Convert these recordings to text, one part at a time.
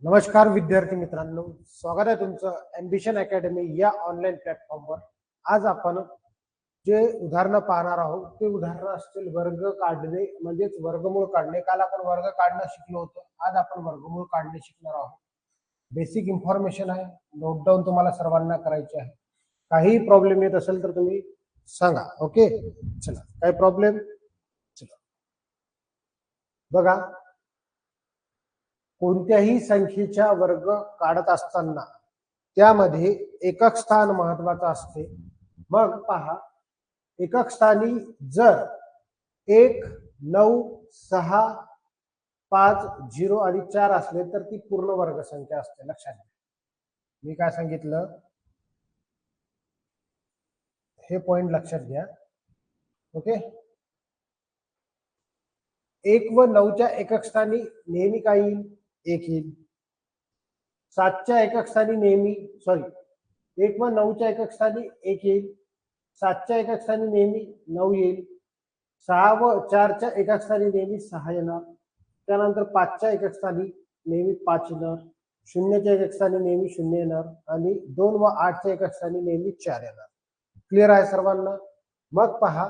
नमस्कार विद्यार्थी मित्रांनो, स्वागत आहे तुमचं ॲम्बिशन अकॅडमी या ऑनलाईन प्लॅटफॉर्मवर। आज आपण जे उदाहरणं पाहणार आहोत ते उदाहरणं असतील वर्ग काढणे म्हणजेच वर्गमूळ काढणे। काल आपण वर्ग काढणं शिकलो होतो, आज आपण वर्गमूळ काढणे शिकणार आहोत। बेसिक इन्फॉर्मेशन आहे, नोट डाऊन तुम्हाला सर्वांना करायची आहे। काही प्रॉब्लेम येत असेल तर तुम्ही सांगा। ओके, चला काय प्रॉब्लेम, चला बघा। कोणत्याही संख्येचा वर्ग काढत असताना त्यामध्ये एकक स्थान महत्वाचं असते। मग पहा, एकक स्थानी जर 1, 9, 6, 5, 0 आणि 4 असले तर ती पूर्ण वर्ग संख्या असते। लक्षात घ्या, मी काय सांगितलं हे पॉइंट लक्षात घ्या। ओके, 1 व 9च्या एकक स्थानी नेहमी काय येईल, 1 येईल। 7च्या एकक स्थानी नेहमी 1 व 9च्या एकक स्थानी 1 येईल। 7च्या एकक स्थानी नेहमी 9 येईल। 6 व 4च्या एकक स्थानी नेहमी 6 येणार। त्यानंतर 5च्या एकक स्थानी नेहमी 5 येणार। 0च्या एकक स्थानी नेहमी 0 येणार आणि 2 व 8च्या एकक स्थानी नेहमी 4 येणार। क्लिअर आहे सर्वांना? मग पहा,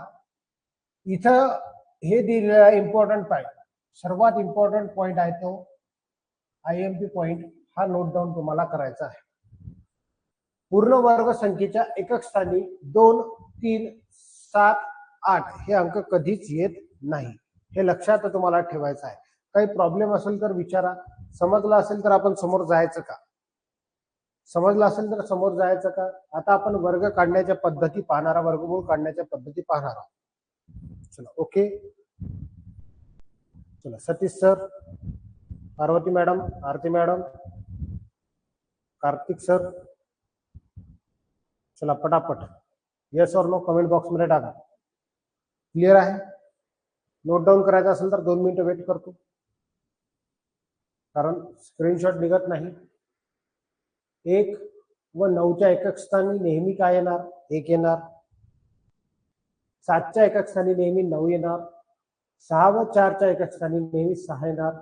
इथं हे दिलेला इम्पॉर्टंट पॉइंट, सर्वात इम्पॉर्टंट पॉइंट आहे तो IMP पॉइंट, हा नोट डाऊन तुम्हाला करायचा आहे। पूर्ण वर्ग संख्येच्या एकक स्थानी 2, 3, 7, 8 हे अंक कधीच येत नाही, हे लक्षात तुम्हाला ठेवायचं आहे। काही प्रॉब्लेम असेल तर विचारा, समजला असेल तर आपण समोर जायचं का, समजलं असेल तर समोर जायचं का। आता आपण वर्ग काढण्याच्या पद्धती पाहणार, वर्गमूळ काढण्याच्या पद्धती पाहणार आहोत। चला ओके, चला सतीश सर, पार्वती मॅडम, आरती मॅडम, कार्तिक सर, चला पटापट येस और नो कमेंट बॉक्स मध्ये टाका। क्लिअर आहे? नोट डाऊन करायचं असेल तर 2 मिनिटं वेट करतो, कारण स्क्रीनशॉट निघत नाही। 1 व 9च्या एकक स्थानी नेहमी काय येणार, 1 येणार। 7च्या एकक स्थानी नेहमी 9 येणार। 6 व 4च्या एकक स्थानी नेहमी 6 येणार।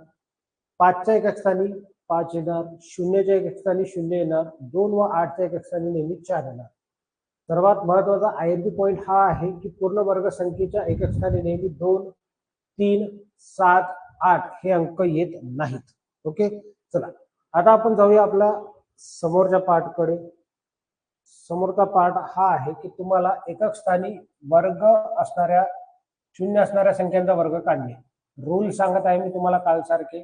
5च्या एकक स्थानी 5 येणार। 0च्या एकक स्थानी 0 येणार। 2 व 8च्या एकक स्थानी नेहमी 4 येणार। सर्वात महत्वाचा IMP पॉइंट हा आहे की पूर्ण वर्ग संख्येच्या एकक स्थानी नेहमी 2, 3, 7, 8 हे अंक येत नाहीत। ओके, चला आता आपण जाऊया आपला समोरच्या पार्टकडे। समोरचा पार्ट हा आहे की तुम्हाला एकक स्थानी वर्ग असणाऱ्या, शून्य असणाऱ्या संख्यांचा वर्ग काढणे। रूल सांगत आहे मी तुम्हाला काल सारखे,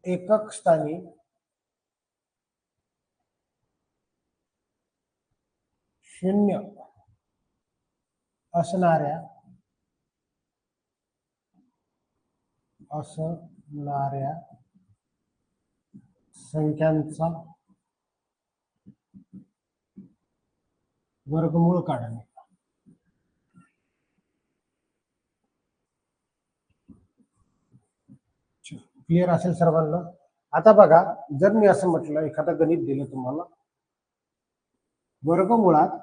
एकक स्थानी शून्य असणाऱ्या संख्यांचा वर्गमूळ काढणे। क्लिअर असेल सर्वांना? आता बघा, जर मी असं म्हटलं, एखादं गणित दिलं तुम्हाला, वर्गमुळात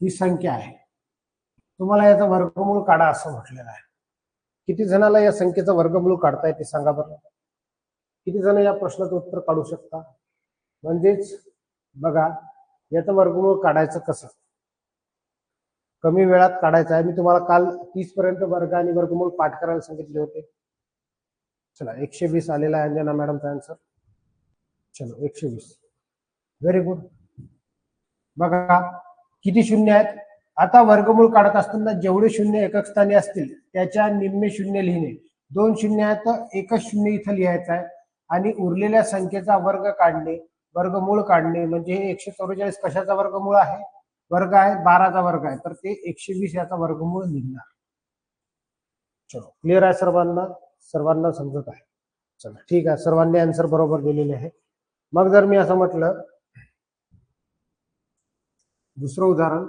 ही संख्या आहे, तुम्हाला याचा वर्गमूळ काढा असं म्हटलेलं आहे। किती जणाला या संख्येचा वर्गमूळ काढता येते सांगा बरं? किती जण या प्रश्नाचं उत्तर काढू शकता? म्हणजेच बघा, याचं वर्गमूळ काढायचं कसं, कमी वेळात काढायचं आहे। मी तुम्हाला काल 30 पर्यंत वर्ग आणि वर्गमूळ पाठ करायला सांगितले होते। चला 120 आलेला आहे अंजना मॅडमचा आन्सर। चलो 120, व्हेरी गुड। बघा किती शून्य आहेत। आता वर्गमूळ काढत असताना जेवढे शून्य एकक स्थानी असतील त्याच्या निम्मे शून्य लिहिणे। 2 शून्य आहेत तर एकच शून्य इथं लिहायचं आहे आणि उरलेल्या संख्येचा वर्ग काढणे, वर्गमूळ काढणे। म्हणजे हे 144 कशाचा वर्गमूळ आहे, वर्ग आहे, 12चा वर्ग आहे, तर ते 120 याचा वर्गमूळ निघणार। चलो क्लिअर आहे सर्वांना? सर्वांना समजत आहे? चला ठीक आहे, सर्वांनी आन्सर बरोबर दिलेले आहे। मग जर मी असं म्हटलं, दुसरं उदाहरण,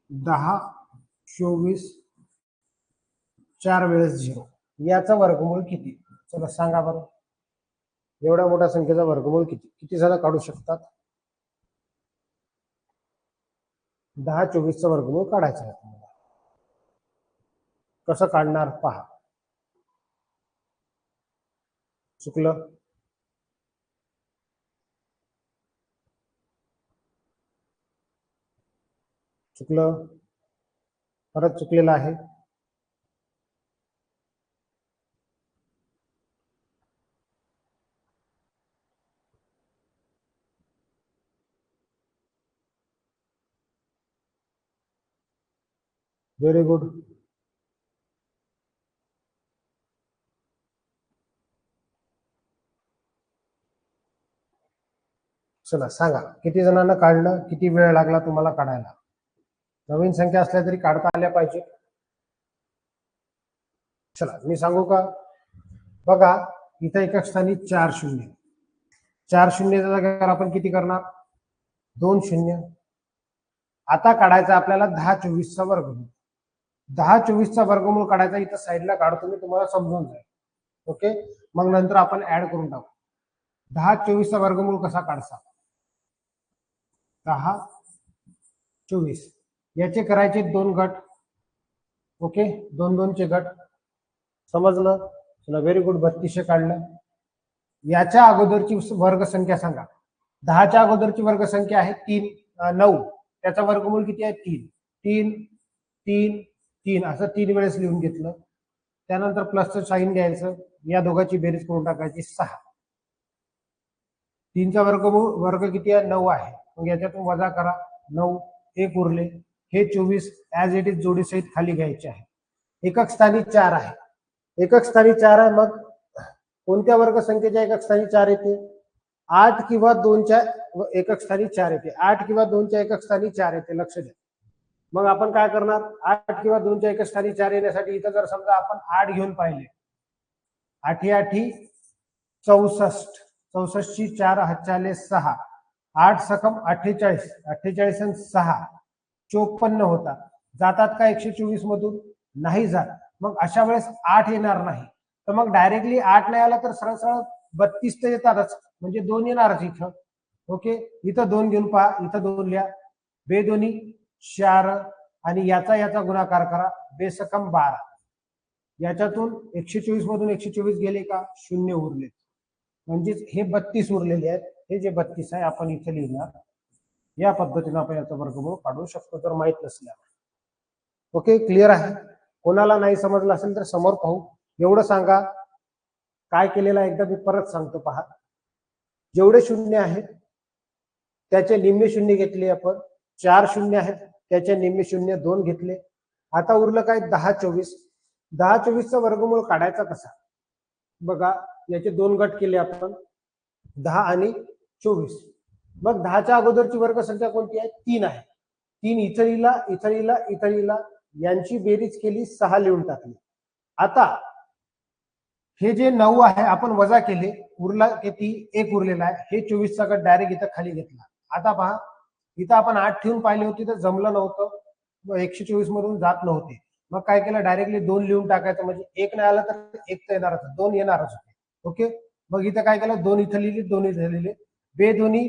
10, 24, 4 वेळेस 0 याचा वर्गमूळ किती? चला सांगा बरं, एवढ्या मोठ्या संख्येचा वर्गमूळ किती, किती जण काढू शकतात? 1024चं वर्गमूळ काढायचं आहे तुम्हाला. कसं काढणार पहा. चुकलं, चुकलं, परत चुकलेलं आहे. Very good. चला सांगा, किती जणांना काढलं, किती वेळ लागला तुम्हाला काढायला? नवीन संख्या असल्या तरी काढता आल्या पाहिजे. चला मी सांगू का? बघा, इथं एका स्थानी 4 शून्य. 4 शून्यच्या जागेवर आपण किती करणार? 2 शून्य. आता काढायचा आपल्याला 1024चा वर्गमूळ. 1024चा वर्गमूळ काढायचा, इथं साईडला काढतो मी, तुम्हाला समजून जाईल. ओके, मग नंतर आपण ऍड करून टाकू. 1024चा वर्गमूळ कसा काढसा? 1024 याचे करायचे 2 गट. ओके, 2 चे गट. समजलं? चला व्हेरी गुड. 3200 काढलं. याच्या अगोदरची वर्गसंख्या सांगा. 10च्या अगोदरची वर्गसंख्या आहे 9. त्याचा वर्गमूळ किती आहे? 3. 3 3 3 असं 3 वेळेस लिहून घेतलं. त्यानंतर प्लसचं साइन घ्यायचं, या दोघांची बेरीज करून टाकायची 6. 3चा वर्ग किती आहे? 9 आहे. मग याच्यातून वजा करा. 9 1 उरले. हे 24 ऍज इट इज जोडीसहित खाली घ्यायचे आहे. एकक स्थानी 4 आहे. एकक स्थानी 4 आहे. मग कोणत्या वर्गसंख्येच्या एकक स्थानी 4 येते? 8 किंवा 2च्या एकक स्थानी 4 येते. 8 किंवा 2च्या एकक स्थानी 4 येते. लक्ष द्या. मग आपण काय करणार? 8 किंवा 2च्या एकक स्थानी 4 येण्यासाठी इथं जर समजा आपण 8 घेऊन पाहिले, 8 8 64. 64 ची 4 हातच्याले 6. 8 सकम 48. 48 आणि 6 54 होता. जातात का 124 मधून? नाही जात. मग अशा वेळेस 8 येणार नाही. तर मग डायरेक्टली 8 नाही आला तर सरळ सरळ 32 तर येतातच, म्हणजे 2 येणारच इथं. ओके, इथं 2 घेऊन पहा. इथं 2 लिहा. बेदोनी 4 आणि याचा गुणाकार करा. बेसकम 12. याच्यातून 124 मधून 124 गेले का? 0 उरले. म्हणजेच हे 32 उरलेले आहेत. हे जे 32 आहे आपण इथे लिहिणार. या पद्धतीने आपण याचा वर्गमूळ काढू शकतो जर माहित नसल्यावर. ओके, क्लिअर आहे? कोणाला नाही समजलं असेल तर समोर पाहू. एवढं सांगा काय केलेलं आहे एकदा मी परत सांगतो. पहा, जेवढे शून्य आहेत त्याचे निम्मे शून्य घेतले आपण. 4 शून्य आहेत त्याचे निम्मे शून्य 2 घेतले. आता उरलं काय? 1024. 1024चा वर्गमूळ काढायचा कसा? बघा, याचे 2 गट केले आपण, 10 आणि 24. मग 10च्या अगोदरची वर्गसंख्या कोणती आहे? 3 आहे. 3 इथलीला इथलीला इथलीला यांची बेरीज केली, 6 लिहून टाकली. आता हे जे 9 आहे आपण वजा केले, उरला किती? 1 उरलेला आहे. हे 24चा गट डायरेक्ट इथं खाली घेतला. आता पहा, इथं आपण 8 ठेवून पाहिले होते तर जमलं नव्हतं, 124 मधून जात नव्हते. मग काय केलं? डायरेक्टली 2 लिहून टाकायचं, म्हणजे 1 नाही आला तर 1 तर येणारच, 2 येणारच होते. ओके, मग इथं काय केलं? 2 इथं लिहिले, 2 इथं लिहिले. बेदोनी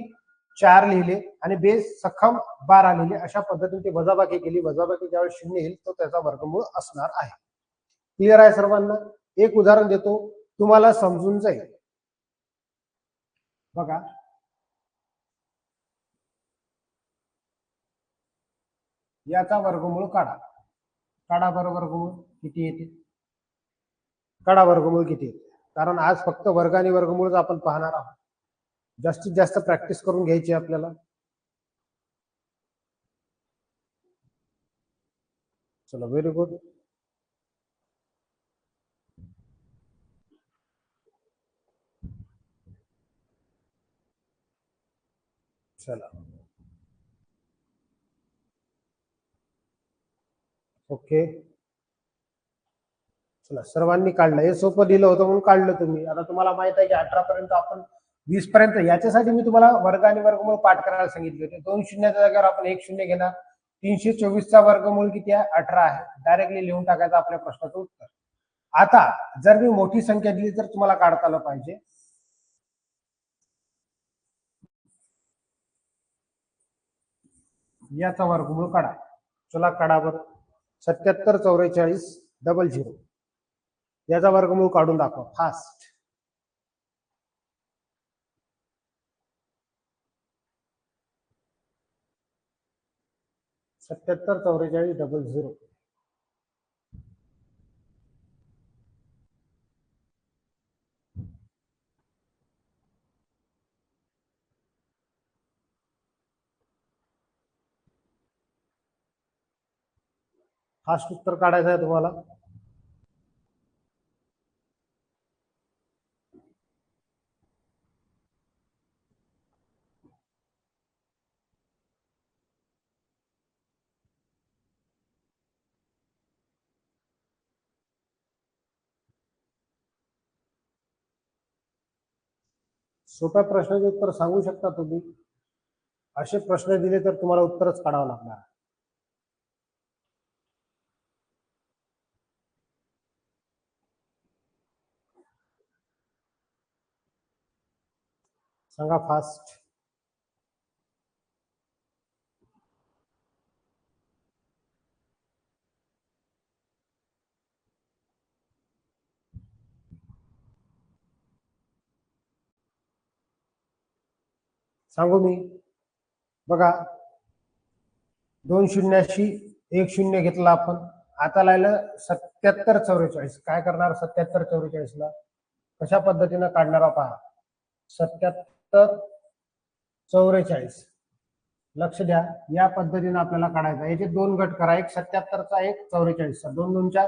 4 लिहिले आणि बेस सखम 12 लिहिले. अशा पद्धतीने ती वजाबाकी केली. वजाबाकी ज्यावेळेस 0 येईल तो त्याचा वर्गमूळ असणार आहे. क्लिअर आहे सर्वांना? एक उदाहरण देतो, तुम्हाला समजून जाईल. बघा, याचा वर्गमूळ काढा. काढा बरं वर्गमूळ किती येते. काढा वर्गमूळ किती येते. कारण आज फक्त वर्ग आणि वर्गमूळच आपण पाहणार आहोत. जास्तीत जास्त प्रॅक्टिस करून घ्यायची आपल्याला. चलो व्हेरी गुड. चला ओके. चला सर्वांनी काढलं. हे सोपं दिलं होतं म्हणून काढलं तुम्ही. आता तुम्हाला माहित आहे की 18 पर्यंत आपण 20 पर्यंत. याच्यासाठी मी तुम्हाला वर्ग आणि वर्गमूळ पाठ करायला सांगितले होते. 2 शून्याच्या जागेवर आपण 1 शून्य घेणार. 324चा वर्गमूळ किती आहे? 18 आहे. डायरेक्टली लिहून टाकायचं आपल्या प्रश्नाचं उत्तर. आता जर मी मोठी संख्या दिली तर तुम्हाला काढता आलं पाहिजे. याचा वर्गमूळ काढा. चला काढा बरं. 77 44 00 याचा वर्गमूळ काढून दाखवा फास्ट. 77 44 00 फास्ट उत्तर काढायचं आहे तुम्हाला. सोप्या प्रश्नाचे उत्तर सांगू शकता तुम्ही. असे प्रश्न दिले तर तुम्हाला उत्तरच काढावं लागणार. सांगा फास्ट. सांगू मी. बघा 2 शून्याशी 1 शून्य घेतला आपण. आता लायलं 77 44. काय करणार 77 44 ला कशा पद्धतीने काढणार पहा. 77 44 लक्ष द्या. या पद्धतीने आपल्याला काढायचा. याचे दोन गट करा. एक 77 चा एक 44 चा. दोन दोनच्या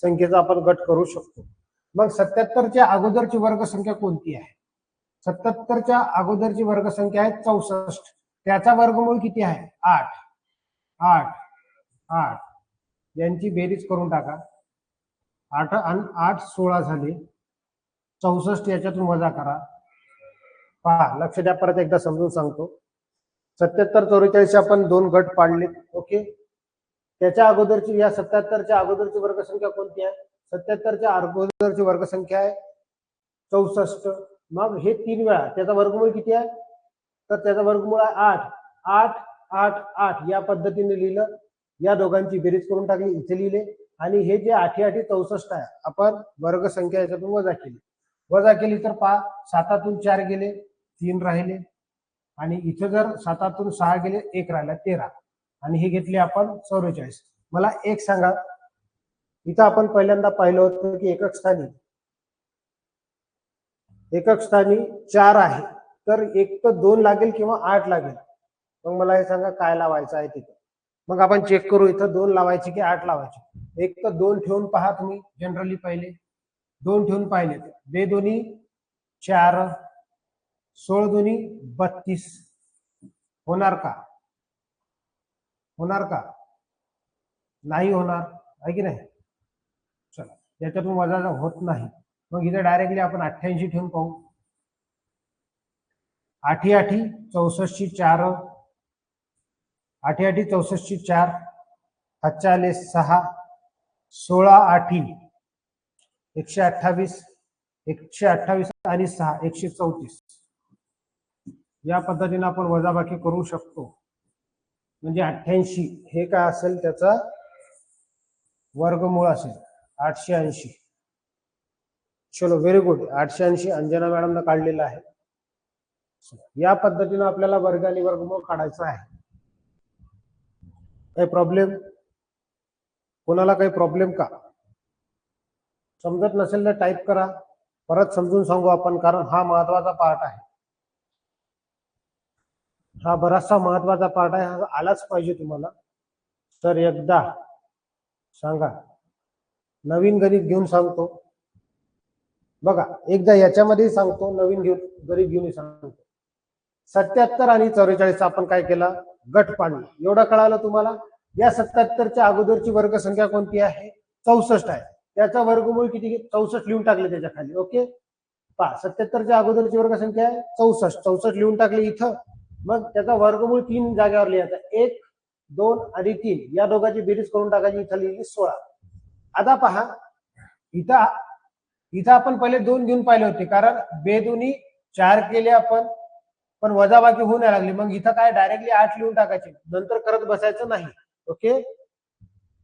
संख्येचा आपण गट करू शकतो. मग 77 च्या अगोदरची वर्गसंख्या कोणती आहे. 77 च्या अगोदरची वर्गसंख्या आहे 64. त्याचा वर्गमूळ किती आहे 8. 8 8 यांची बेरीज करून टाका. 8 आणि 8 16 झाले. 64 याच्यातून वजा करा. पहा लक्ष द्या. परत एकदा समजून सांगतो. 77 44 आपण दोन गट पाडले. ओके. त्याच्या अगोदरची या 77 च्या अगोदरची वर्गसंख्या कोणती आहे. 77 च्या अगोदरची वर्गसंख्या आहे 64. मग हे 3 वेळा त्याचा वर्गमूळ किती आहे तर त्याचा वर्गमूळ आहे 8. 8 8 8 या पद्धतीने लिहिलं. या दोघांची बेरीज करून टाकली. इथे लिहिले. आणि हे जे 8 8 64 आहे आपण वर्गसंख्या याच्यातून वजा केली. वजा केली तर पहा 7तून 4 गेले 3 राहिले. आणि इथे जर 7तून 6 गेले 1 राहिला 13. आणि हे घेतले आपण 44. मला एक सांगा. इथं आपण पहिल्यांदा पाहिलं होतं की एकक स्थानी 4 आहे. तर एक तर 2 लागेल किंवा 8 लागेल. मग मला हे सांगा काय लावायचं आहे तिथे. मग आपण चेक करू. इथं 2 लावायचे की 8 लावायचे. एक तर 2 ठेवून पहा तुम्ही. जनरली पहिले 2 ठेवून पाहिले. 2 दोन्ही 4 16 दोन्ही 32 होणार का. होणार का नाही होणार आहे की नाही. चला याच्यातून वजा होत नाही. मग इथे डायरेक्टली आपण 88 ठेवून पाहू. 8 8 64 4 8 8 64 4 5 आले 6 16 8 128 128 आणि 6 134. या पद्धतीने आपण वजाबाकी करू शकतो. म्हणजे 88 हे काय असेल त्याचा वर्गमूळ असेल 880. चलो व्हेरी गुड. 880 अंजना मॅडमने काढलेला आहे. या पद्धतीने आपल्याला वर्ग आणि वर्गमूळ काढायचा आहे. काही प्रॉब्लेम. कोणाला काही प्रॉब्लेम का. समजत नसेल तर टाईप करा. परत समजून सांगू आपण कारण हा महत्वाचा पार्ट आहे. हा बराचसा महत्वाचा पार्ट आहे. हा आलाच पाहिजे तुम्हाला. तर एकदा सांगा. नवीन गणित घेऊन सांगतो. बघा एकदा याच्यामध्ये सांगतो. नवीन गणित घेऊन सांगतो. 77 आणि 44 आपण काय केलं गट पाडला. एवढं कळालं तुम्हाला. या 77 च्या अगोदरची वर्गसंख्या कोणती आहे 64 आहे. त्याचा वर्गमूळ किती 64 लिहून टाकले त्याच्या खाली. ओके. पहा 77 च्या अगोदरची वर्गसंख्या आहे 64. 64 लिहून टाकली इथं. मग त्याचा वर्गमूळ 3 जागेवर लिहायचा. 1 2 आणि 3 या दोघांची बेरीज करून टाकायची. इथं लिहिली 16. आता पहा इथं आपण पहिले 2 घेऊन पाहिले होते कारण 2 दोन्ही 4 केले आपण पण वजाबाकी होऊ नाही लागली, मग इथं काय डायरेक्टली 8 लिहून टाकायचे, नंतर करत बसायचं नाही. ओके,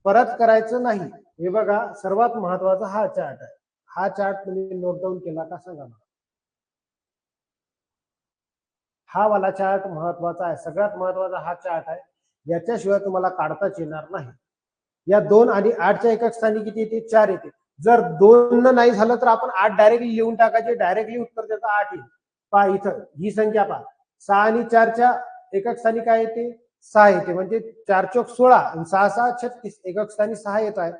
परत करायचं नाही. हे बघा सर्वात महत्वाचा हा चार्ट आहे. हा चार्ट तुम्ही नोट डाऊन केला का सांगा मला. हा वाला चार्ट महत्वाचा आहे, सगळ्यात महत्वाचा हा चार्ट आहे. याच्याशिवाय तुम्हाला काढताच येणार नाही. या 2 आणि 8च्या एकक स्थानी किती येते? 4 येते. जर 2 नाही झालं तर आपण 8 डायरेक्टली लिहून टाकायचे, डायरेक्टली उत्तर त्याचं 8 येईल. पहा इथं ही संख्या पहा, 6 आणि 4च्या एकक स्थानी काय येते? 6 येते. म्हणजे 4 चौक 16 आणि 6 6 36, एकक स्थानी 6 येत आहे.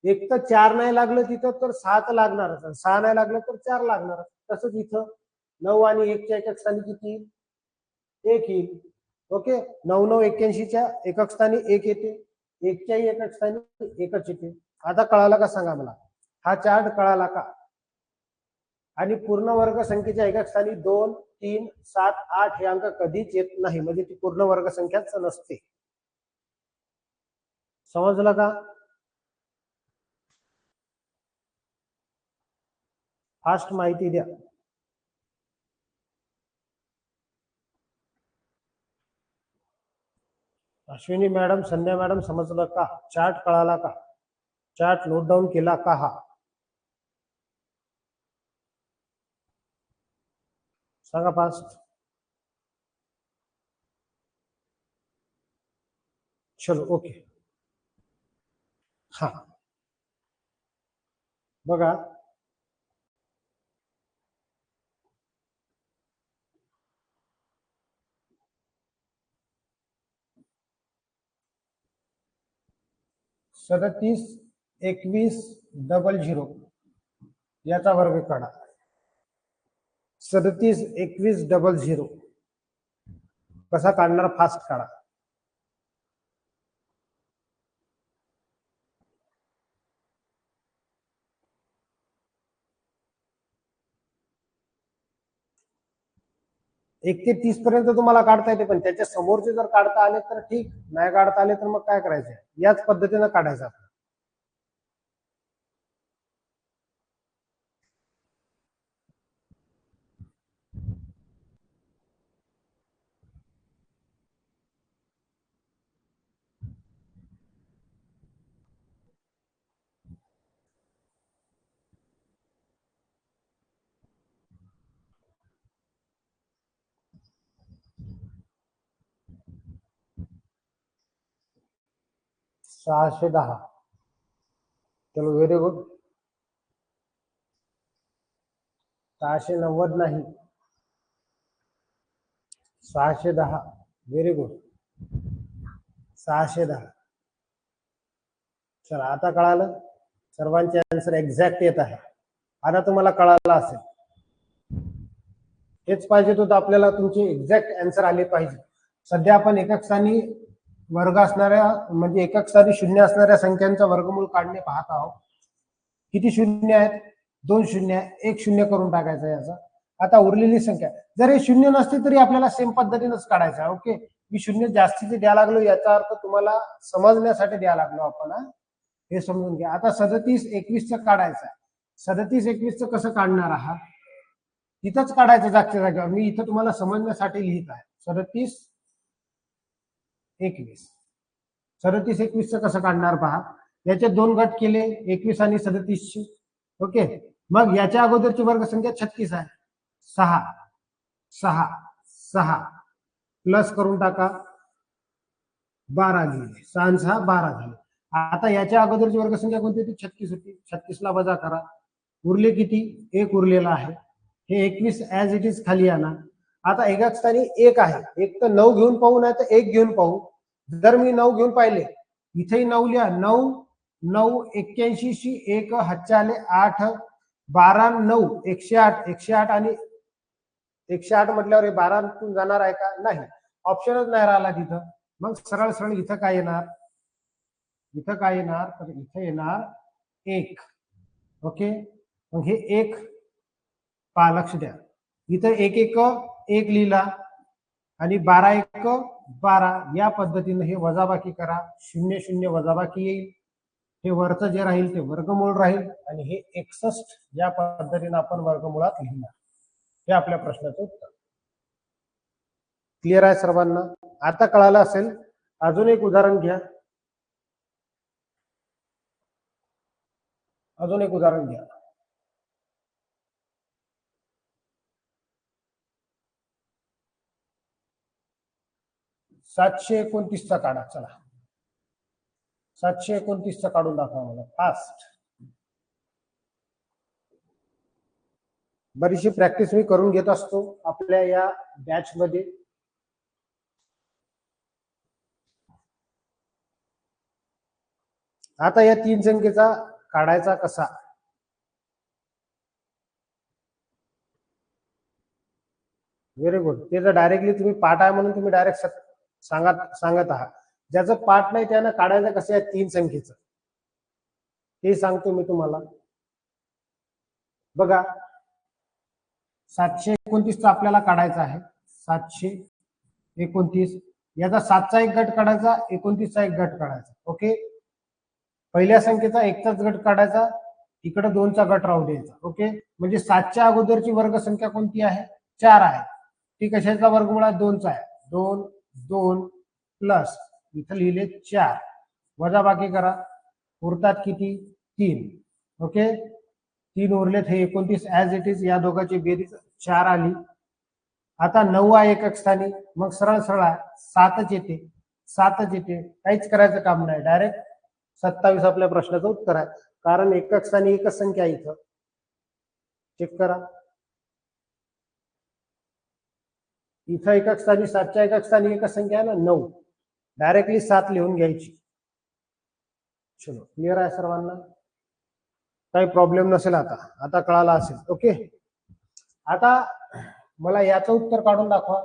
एक तर 4 नाही लागलं तिथं तर 6 तर लागणारच, 6 नाही लागलं तर 4 लागणार. तसंच इथं 9 आणि 1च्या एकक स्थानी किती? 1 येईल. ओके, 9 9 81च्या एकक स्थानी 1 येते, 1च्याही एकक स्थानी 1च येते. आता कळाला का सांगा मला, हा चार्ट कळाला का? आणि पूर्ण वर्ग संख्येच्या एकक स्थानी 2 3 7 8 हे अंक कधीच येत नाही, म्हणजे ती पूर्ण वर्ग संख्याच नसते. समजलं का? फास्ट माहिती द्या. अश्विनी मॅडम, संध्या मॅडम, समजलं का? चार्ट कळाला का? चार्ट नोट डाऊन केला का? हा सांगा फास्ट. चलो ओके. हा बघा, सदतीस 21 00 याचा वर्ग काढा. 37 21 00 कसा काढणार? फास्ट काढा. एक ते 30 पर्यंत तुम्हाला काढता येते, पण त्याच्या समोरचे जर काढता आले तर ठीक, नाही काढता आले तर मग काय करायचं? याच पद्धतीनं काढायचं. 610. चलो व्हेरी गुड. 690 नाही, 610. Very good, 610. चला आता कळालं, सर्वांचे आन्सर एक्झॅक्ट येत आहे. आता तुम्हाला कळालं असेल, हेच पाहिजे होतं आपल्याला, तुमचे एक्झॅक्ट आन्सर आले पाहिजे. सध्या आपण एकक स्थानी वर्ग असणाऱ्या म्हणजे एकक स्थानी शून्य असणाऱ्या संख्यांचा वर्गमूळ काढणे पाहत आहोत. किती शून्य आहेत? 2 शून्य आहे, 1 शून्य करून टाकायचं याचा. आता उरलेली संख्या जर हे शून्य नसते तरी आपल्याला सेम पद्धतीनेच काढायचं आहे. ओके, मी शून्य जास्तीचे द्या लागलो याचा अर्थ तुम्हाला समजण्यासाठी द्या लागलो आपण, हे समजून घ्या. आता 37 21 काढायचं आहे. 37 21 कसं काढणार आहात? तिथंच काढायचं जागच्या जागेवर. मी इथं तुम्हाला समजण्यासाठी लिहित आहे. 37 21. 37 21 कसं काढणार पहा. याचे 2 गट केले, 21 आणि 37 चे. ओके, मग याच्या अगोदरची वर्ग संख्या 36 आहे. 6 6 6 प्लस करून टाका, 12 लिहिले. 6 6 12 झाले. आता याच्या अगोदरची वर्ग संख्या कोणती होती? 36 होती. 36 ला वजा करा, उरले किती? 1 उरलेला आहे. हे 21 ऍज इट इज खाली आणा. आता एकक स्थानी 1 आहे, एक तर 9 घेऊन पाहू, नाही तर 1 घेऊन पाहू. जर मी 9 घेऊन पाहिले, इथेही 9 लिहा. 9 9 81 शी 1 हातच्या आले 8 12 9 108. 108 आणि 108 म्हटल्यावर 12 तून जाणार आहे का? नाही, ऑप्शनच नाही राहिला तिथं. मग सरळ सरळ इथं काय येणार? इथं काय येणार? तर इथं येणार 1. ओके, मग हे 1 पहा, लक्ष द्या. इथं 1 1 1 लिहिला आणि 12 1 12. या पद्धतीने हे वजाबाकी करा. 0 0 वजाबाकी येईल. हे वरचं जे राहील ते वर्गमूळ राहील आणि हे 61 या पद्धतीने आपण वर्गमुळात लिहिणार. हे आपल्या प्रश्नाचं उत्तर. क्लिअर आहे सर्वांना? आता कळालं असेल. अजून एक उदाहरण घ्या. अजून एक उदाहरण घ्या. सातशे 29 चा काढा. चला 729 चा काढून दाखवा मला फास्ट. बरीचशी प्रॅक्टिस मी करून घेत असतो आपल्या या बॅच मध्ये. आता या 3 संख्येचा काढायचा कसा? Very good. ते जर डायरेक्टली तुम्ही पाठ आहे म्हणून तुम्ही डायरेक्ट सांगत आहात. ज्याचं पाठ नाही त्यानं काढायचं कसं या 3 संख्येचं ते सांगतो मी तुम्हाला. बघा 729 चा आपल्याला काढायचा आहे. 729 याचा 7चा एक गट काढायचा, 29 चा एक गट काढायचा. ओके. पहिल्या संख्येचा 1चाच गट काढायचा, इकडे 2चा गट राहू द्यायचा. ओके. म्हणजे 7च्या अगोदरची वर्गसंख्या कोणती आहे? 4 आहे. ती कशाचा वर्गमूळ 2चा आहे. 2 2 प्लस इथं लिहिले 4 वजा बाकी करा. उरतात किती? 3. ओके. 3 उरलेत. हे 29 ऍज इट इज. या दोघांची बेरीज 4 आली. आता 9 आहे एकक स्थानी. मग सरळ सरळ 7च येते. 7च येते. काहीच करायचं काम नाही. डायरेक्ट 27 आपल्या प्रश्नाचं उत्तर आहे. कारण एकक स्थानी एकच संख्या आहे इथं. चेक करा. इथं एकक स्थानी 7च्या एकक स्थानी एकच संख्या आहे ना 9. डायरेक्टली 7 लिहून घ्यायची. चलो क्लिअर आहे सर्वांना? काही प्रॉब्लेम नसेल. आता कळाला असेल. ओके. आता मला याचं उत्तर काढून दाखवा.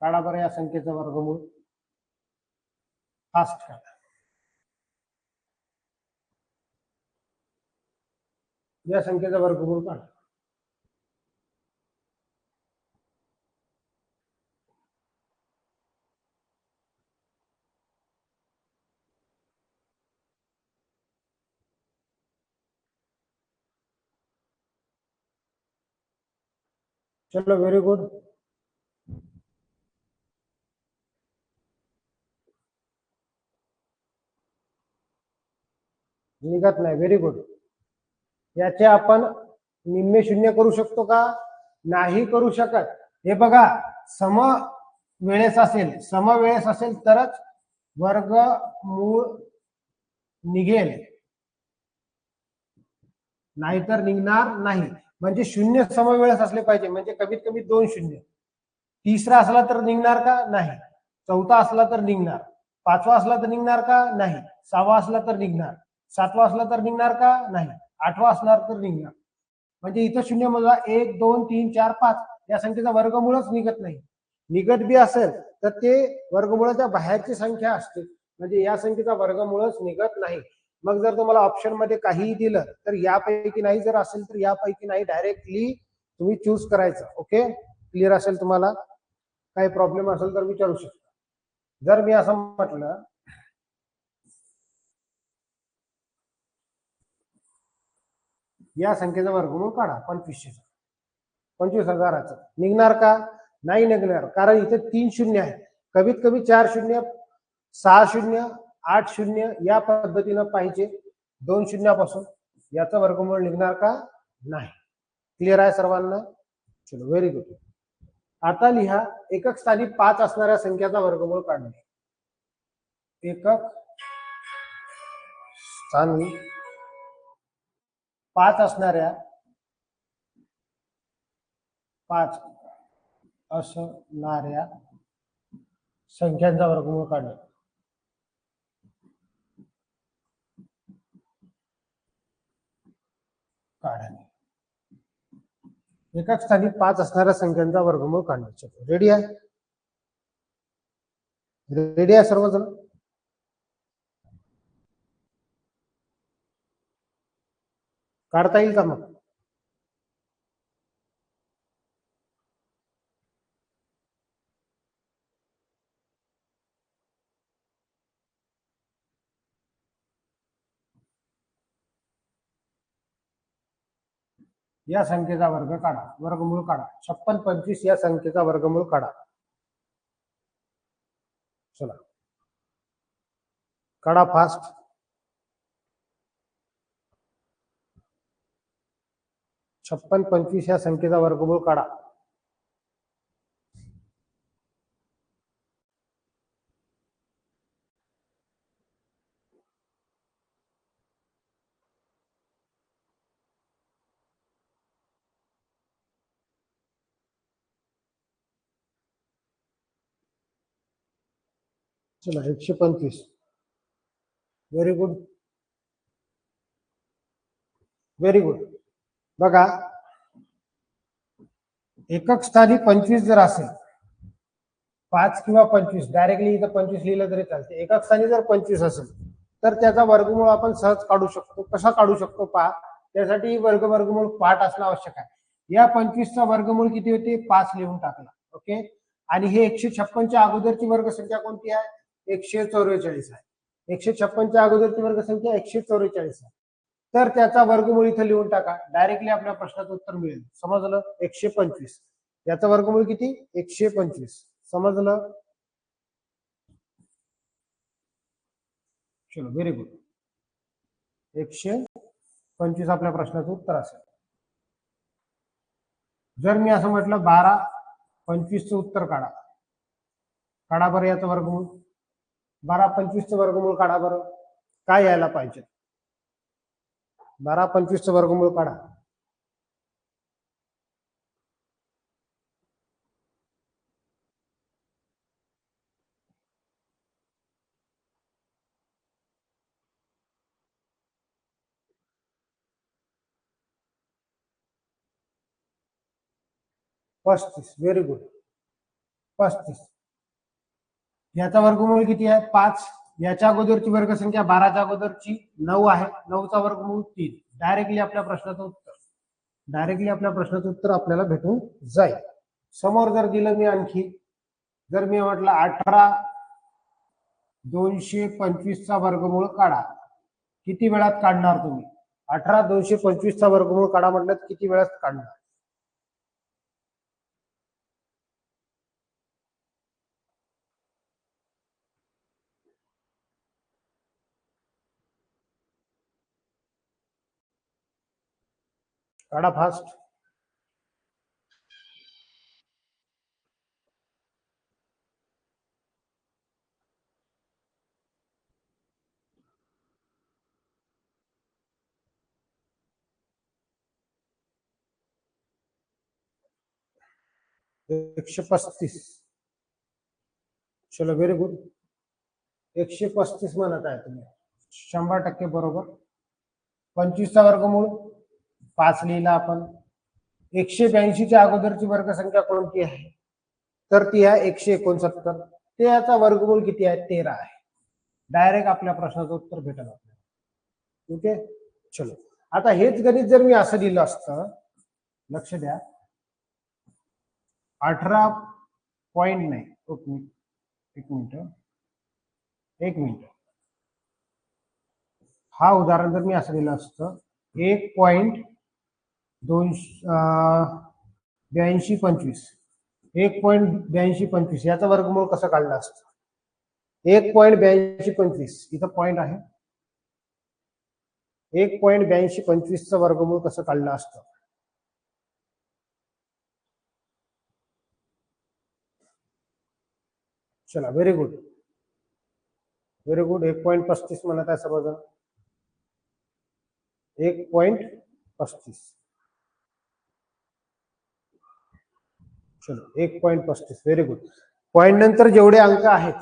काढा बरं या संख्येचं वर्गमूळ. फास्ट काढा. या संख्येचं वर्गमूळ काढा. चलो व्हेरी गुड. निघत नाही. Very good. याचे आपण निम्मे शून्य करू शकतो का? नाही करू शकत. हे बघा सम वेळेस असेल तरच वर्गमूळ निघेल, नाहीतर निघणार नाही. म्हणजे शून्य समवेळेस असले पाहिजे. म्हणजे कमीत कमी 2 शून्य. तिसरा असला तर निघणार का? नाही. चौथा असला तर निघणार. 5वा असला तर निघणार का? नाही. 6वा असला तर निघणार. 7वा असला तर निघणार का? नाही. 8वा असणार तर निघणार. म्हणजे इथं शून्य मोजा. 1 2 3 4 5 या संख्येचा वर्गमूळच निघत नाही. निघत बी असेल तर ते वर्गमूळाच्या बाहेरची संख्या असते. म्हणजे या संख्येचा वर्गमूळच निघत नाही. मग जर तुम्हाला ऑप्शन मध्ये काहीही दिलं तर यापैकी नाही, जर असेल तर यापैकी नाही, डायरेक्टली तुम्ही चूज करायचं. ओके. क्लिअर असेल तुम्हाला? काही प्रॉब्लेम असेल तर विचारू शकता. जर मी असं म्हटलं या संख्येचा वर्गमूळ काढा 25,000चं, निघणार का? नाही निघणार. कारण इथे 3 शून्य आहे. कमीत कमी 4 शून्य, 6 शून्य, 8 शून्य या पद्धतीनं पाहिजे. 2 शून्यापासून याचं वर्गमूळ निघणार का? नाही. क्लिअर आहे सर्वांना? चलो व्हेरी गुड. आता लिहा एकक स्थानी 5 असणाऱ्या संख्याचा वर्गमूळ काढणे. एकक स्थानी 5 असणाऱ्या संख्यांचा वर्गमूळ काढणे. एकक स्थानी 5 असणाऱ्या संख्यांचा वर्गमूळ काढणे. रेडी आहे? रेडी आहे सर्वजण? काढता येईल का मग? या संख्येचा वर्ग काढा, वर्गमूळ काढा. 56 25 या संख्येचा वर्गमूळ काढा. चला काढा फास्ट. 56 25 या संख्येचा वर्गमूळ काढा. चला 125. Very good, very good. बघा एकक स्थानी 25 जर असेल, 5 किंवा 25, डायरेक्टली इथं 25 लिहिलं तरी चालते. एकक स्थानी जर 25 असेल तर त्याचा वर्गमूळ आपण सहज काढू शकतो. कसा काढू शकतो पहा. त्यासाठी वर्गमूळ पाठ असणं आवश्यक आहे. या 25 चा वर्गमूळ किती होते, 5 लिहून टाकला. ओके. आणि हे 156 च्या अगोदरची वर्गसंख्या कोणती आहे, 144 आहे. 156 च्या अगोदरची वर्गसंख्या 144 आहे. तर त्याचा वर्गमूळ इथं लिहून टाका, डायरेक्टली आपल्या प्रश्नाचं उत्तर मिळेल. समजलं. 125 याचा वर्गमूळ किती, 125. समजलं. चलो व्हेरी गुड. 125 आपल्या प्रश्नाचं उत्तर असेल. जर मी असं म्हटलं 12 25 चं उत्तर काढा, काढा बरं याचं वर्गमूळ. 12 25 चं वर्गमूळ काढा बरं. काय यायला पाहिजे, 12 25 चं वर्गमूळ काढा. पस्तीस. Very good. 35 याचा वर्गमूळ किती आहे, 5. याच्या अगोदरची वर्गसंख्या 12च्या अगोदरची 9 आहे. 9चा वर्गमूळ 3. डायरेक्टली आपल्या प्रश्नाचं उत्तर, डायरेक्टली आपल्या प्रश्नाचं उत्तर आपल्याला भेटून जाईल. समोर जर दिलं मी आणखी, जर मी म्हटलं 18 225 चा वर्गमूळ काढा, किती वेळात काढणार तुम्ही. 18 225 चा वर्गमूळ काढा म्हटलं किती वेळात काढणार. काढा फास्ट. एकशे 35. चलो व्हेरी गुड. 135 म्हणत आहे तुम्ही, 100% बरोबर. 25 चा वर्गमूळ 5 लिहिला आपण. 182 च्या अगोदरची वर्गसंख्या कोणती आहे, तर ती आहे 169. ते याचा वर्गमूळ किती आहे, 13 आहे. डायरेक्ट आपल्या प्रश्नाचं उत्तर भेटेल आपल्याला. ओके. चलो आता हेच गणित जर मी असं दिलं असतं, लक्ष द्या, 18 पॉइंट नाही, एक मिनिट. हा उदाहरण जर मी असं दिलं असतं, 1.8225 1.8225 याचा वर्गमूळ कसं काढलं असतं. 1.8225 इथं पॉइंट आहे. 1.8225 चं वर्गमूळ कसं काढलं असतं. चला व्हेरी गुड, व्हेरी गुड. 1.35 म्हणत आहे समजा, 1.35. चलो 1.35. Very good. पॉइंट नंतर जेवढे अंक आहेत,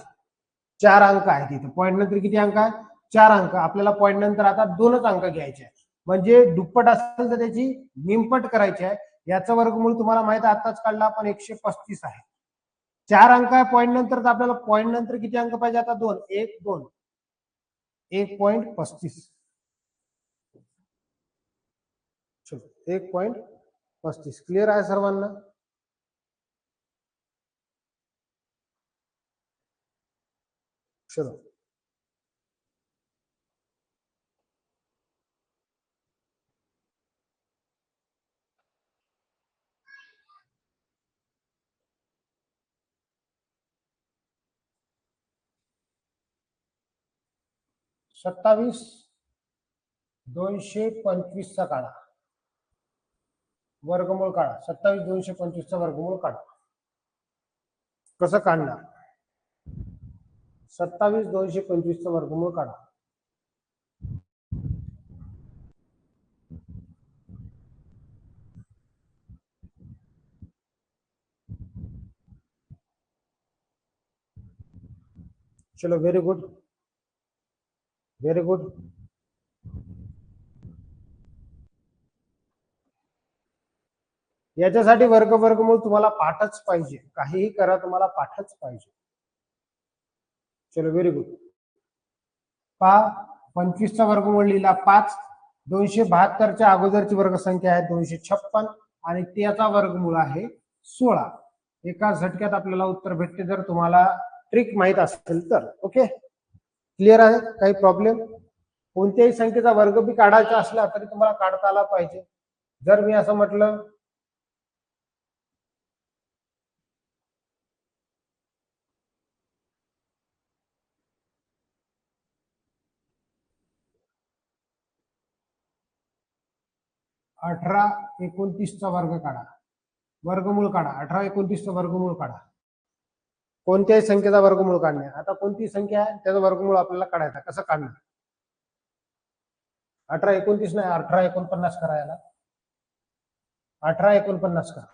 4 अंक आहेत इथं. पॉइंट नंतर किती अंक आहेत, 4 अंक. आपल्याला पॉइंट नंतर आता 2च अंक घ्यायचे आहेत. म्हणजे दुप्पट असेल तर त्याची निमपट करायची आहे. याचं वर्गमूळ तुम्हाला माहित आहे, आताच काढला आपण, 135 आहे. 4 अंक आहे पॉइंट नंतर, तर आपल्याला पॉइंट नंतर किती अंक पाहिजे आता, 2. 1.35. चलो 1.35. क्लिअर आहे सर्वांना. चलो 27 225 चा काढा, वर्गमूळ काढा. 27 225 चा वर्गमूळ काढा. कसं काढणार? 27 225 चा वर्गमूळ काढा. चलो, व्हेरी गुड, व्हेरी गुड. याच्यासाठी वर्गमूळ तुम्हाला पाठच पाहिजे, काहीही करा, तुम्हाला पाठच पाहिजे. चलो, व्हेरी गुड. 25 चा वर्गमूळ लिहिला 5. 272 च्या अगोदरची वर्गसंख्या आहे 256 आणि त्याचा वर्गमूळ आहे 16. एका झटक्यात आपल्याला उत्तर भेटते जर तुम्हाला ट्रिक माहित असेल तर. ओके, क्लिअर आहे? काही प्रॉब्लेम? कोणत्याही संख्येचा वर्ग बी काढायचा असला तरी तुम्हाला काढता आला पाहिजे. जर मी असं म्हटलं 18 29 चा वर्ग काढा, वर्गमूळ काढा. 18 29 चा वर्गमूळ काढा. कोणत्याही संख्येचा वर्गमूळ काढणे. आता कोणती संख्या आहे त्याचा वर्गमूळ आपल्याला काढायचा. कसं काढणार? 18 29 नाही, 18 49 करायला. 18 49 करा.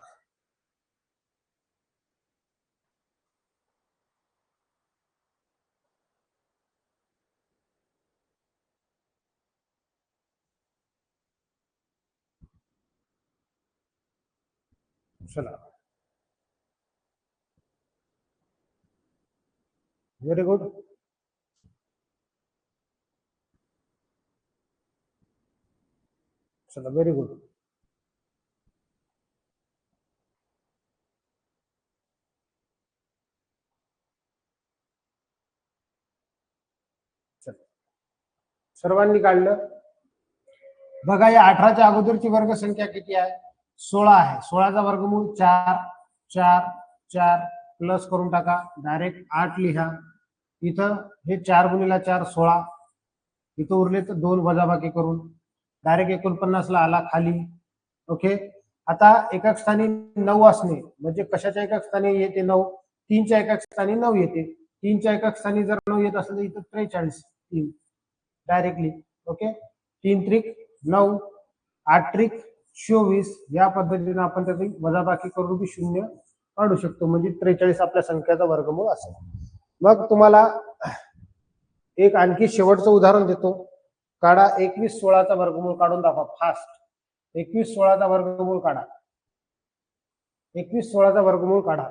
चला, व्हेरी गुड. चला, व्हेरी गुड. सर्वांनी काढलं बघा. या 18च्या अगोदरची वर्गसंख्या किती आहे? 16 आहे. 16चा वर्गमूळ 4 4 4 प्लस करून टाका, डायरेक्ट 8 लिहा. इथं हे 4 गुणिला 4 16, इथं उरले तर 2 वजाबाकी करून डायरेक्ट 49 ला आला खाली. ओके, आता एकक स्थानी 9 असणे म्हणजे कशाच्या एकक स्थानी येते 9? 3च्या एकक स्थानी 9 येते. 3च्या एकक स्थानी जर 9 येत असेल तर इथं 43 3 डायरेक्टली. ओके, 3 त्रिक 9, 8 त्रिक 24. या पद्धतीने आपण त्याची वजाबाकी करून बी शून्य काढू शकतो, म्हणजे 43 आपल्या संख्येचा वर्गमूळ असेल. मग तुम्हाला एक आणखी शेवटचं उदाहरण देतो. काढा 21 16चा वर्गमूळ काढून दाखवा फास्ट. 21 16चा वर्गमूळ काढा. 21 16चा वर्गमूळ काढा.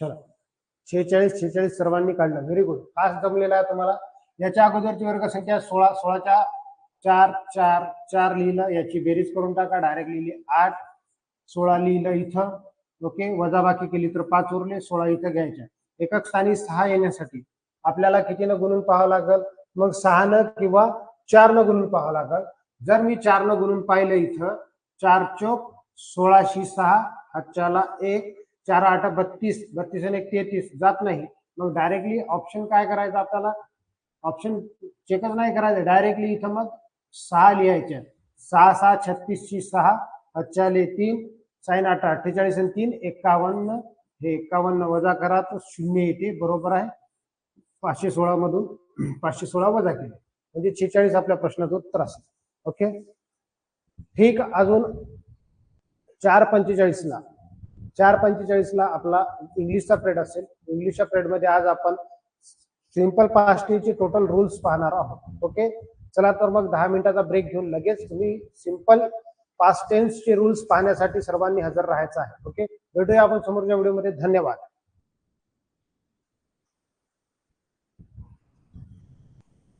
चला, 46 46 सर्वांनी काढलं. व्हेरी गुड, फास्ट जमलेला आहे तुम्हाला. याच्या अगोदरची वर्गसंख्या 16. 16च्या 4 4 4 लिहिलं, याची बेरीज करून टाका, डायरेक्ट लिहिली 8. 16 लिहिलं इथं. ओके, वजाबाकी केली तर 5 उरले, 16 इथं घ्यायच्या. एकक स्थानी 6 येण्यासाठी आपल्याला कितीनं गुणून पाहावं लागल? मग 6 किंवा 4 गुणून पाहावं लागल. जर मी 4 गुणून पाहिलं इथं 4 चोक 16 6 हातच्याला 1 4 8 32 32 आणि 1 33 जात नाही. मग डायरेक्टली ऑप्शन काय करायचं आपल्याला? ऑप्शन चेकच नाही करायचं, डायरेक्टली इथं मग 6 लिहायचे. 6 6 36 6 हातच्याले 3 साइन 8 48 आणि 3 51. हे 51 वजा करा तर 0 येते. बरोबर आहे. 516 मधून 516 वजा केले म्हणजे 46 आपल्या प्रश्नाचं उत्तर असेल. ओके, ठीक. अजून 4:45 ला 4:45 ला आपला इंग्लिशचा पिरियड असेल. इंग्लिशच्या पिरियड मध्ये आज आपण सिंपल पास्ट टेन्सचे टोटल रूल्स पाहणार आहोत. ओके, चला तर मग 10 मिनिटाचा ब्रेक घेऊन लगेच तुम्ही सिंपल पास्ट टेन्सचे रूल्स पाहण्यासाठी सर्वांनी हजर राहायचं आहे. ओके, भेटूया आपण समोरच्या व्हिडिओमध्ये. धन्यवाद.